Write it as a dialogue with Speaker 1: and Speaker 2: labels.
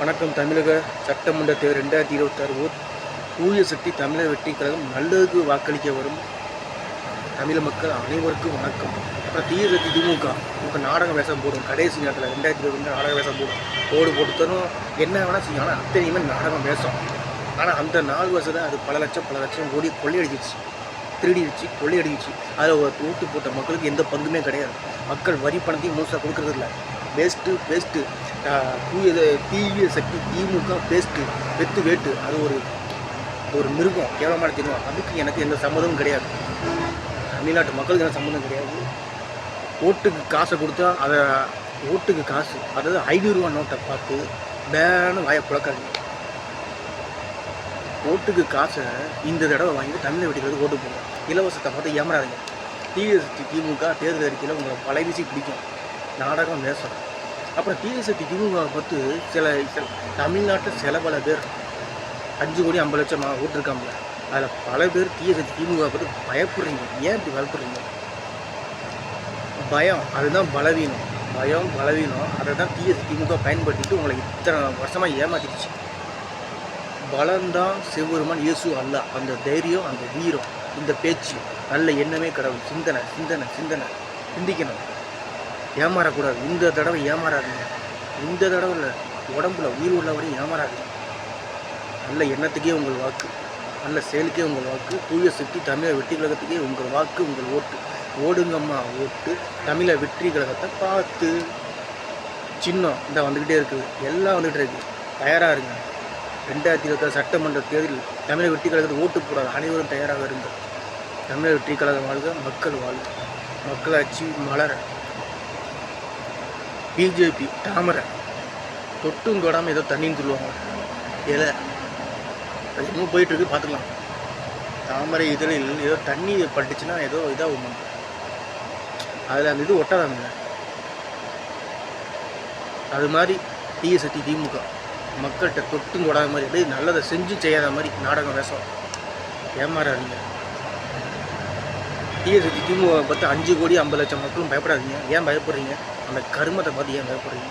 Speaker 1: வணக்கம். தமிழக சட்டமன்ற தேர்தல் 2026 தூய சக்தி தமிழக வெற்றிக் கழகம் நல்லதுக்கு வாக்களிக்க வரும் தமிழ் மக்கள் அனைவருக்கும் வணக்கம். அப்புறம் தீய சக்தி திமுக இப்போ நாடக வேஷம் போடும். கடைசி நேரத்தில் 2022 நாடக வேஷம் போடும் போட்டுத்தரும் என்ன வேணால் செய்யும். ஆனால் அத்தனையுமே நாடகம் வேஷம். ஆனால் அந்த 4 வருஷத்தில் அது பல லட்சம் கோடி கொள்ளையடிச்சிச்சு, திருடிடுச்சு, கொள்ளையடிச்சு. அதில் ஓட்டு போட்ட மக்களுக்கு எந்த பங்குமே கிடையாது. மக்கள் வரி பணத்தையும் முழுசாக கொடுக்கறது இல்லை. பேஸ்ட்டு தீய சக்தி திமுக பேஸ்ட்டு வேட்டு. அது ஒரு மிருகம், கேவலமான தெரியும். அதுக்கு எனக்கு எந்த சம்மந்தமும் கிடையாது. தமிழ்நாட்டு மக்களுக்கு எந்த சம்மந்தம் கிடையாது. ஓட்டுக்கு காசை கொடுத்தா அதை ஓட்டுக்கு காசு, அதாவது 500 ரூபா நோட்டை பார்த்து பேன்னு வாயை புழக்காதீங்க. ஓட்டுக்கு காசை இந்த தடவை வாங்கி தமிழை வெட்டிக்கிறது ஓட்டு போடுங்க. இலவசத்தை பார்த்து ஏமாறாதீங்க. தீய சக்தி திமுக தேர்தல் அறிக்கையில் உங்களை பழைவீசி பிடிக்கும். நாடகம் வேஷம். அப்புறம் தீய சக்தி திமுக பார்த்து சில தமிழ்நாட்டில் சில பல பேர் 5 கோடி 50 லட்சம் ஓட்டு இருக்காங்க. அதில் பல பேர் தீய சக்தி திமுக பார்த்து பயப்படுறீங்க. ஏன் இப்படி பயப்படுறீங்க? பயம், அதுதான் பலவீனம். பலவீனம் அதை தான் தீய சக்தி திமுக பயன்படுத்திட்டு உங்களை இத்தனை வருஷமாக ஏமாத்திடுச்சு. பலம்தான் சிவபெருமான், இயேசு, அல்லாஹ். அந்த தைரியம், அந்த வீரம், இந்த பேச்சு, நல்ல எண்ணமே கடவுள். சிந்தனை சிந்திக்கணும். ஏமாறக்கூடாது. இந்த தடவை ஏமாறாதீங்க. இந்த தடவை இல்லை, உடம்புல உயிர் உள்ளவரையும் ஏமாறாதீங்க. நல்ல எண்ணத்துக்கே உங்கள் வாக்கு, நல்ல செயலுக்கே உங்கள் வாக்கு. தூய சக்தி தமிழக வெற்றி கழகத்துக்கே உங்கள் வாக்கு, உங்கள் ஓட்டு. ஓடுங்கம்மா ஓட்டு. தமிழக வெற்றி கழகத்தை பார்த்து. சின்னம் இந்த வந்துக்கிட்டே இருக்குது, எல்லாம் வந்துக்கிட்டே இருக்குது. தயாராக இருங்க. 2026 சட்டமன்ற தேர்தலில் தமிழக வெற்றி கழகத்துக்கு ஓட்டு போடாத அனைவரும் தயாராக இருங்க. தமிழக வெற்றி கழகம் வாழ்க, மக்கள் வாழ்க, மக்களாட்சி மலர. பிஜேபி தாமரை தொட்டும் தொடாமல் ஏதோ தண்ணின்னு சொல்லுவாங்க. இலை அது இன்னும் போயிட்டுருக்கு, பார்த்துக்கலாம். தாமரை இதழில் ஏதோ தண்ணி பட்டுச்சுன்னா ஏதோ இதாகும். அதில் அந்த இது ஒட்டாதாங்க. அது மாதிரி தீய சக்தி திமுக மக்கள்கிட்ட தொட்டும் தொடாத மாதிரி, அப்படியே நல்லதை செஞ்சு செய்யாத மாதிரி நாடகம் வேஷம். ஏமாறாதீங்க. தீய சக்தி திமுக பார்த்து 5 கோடி 50 லட்சம் மக்களும் பயப்படாதீங்க. ஏன் பயப்படுறீங்க? அந்த கருமத்தை பார்த்து ஏன் பயப்படுறீங்க?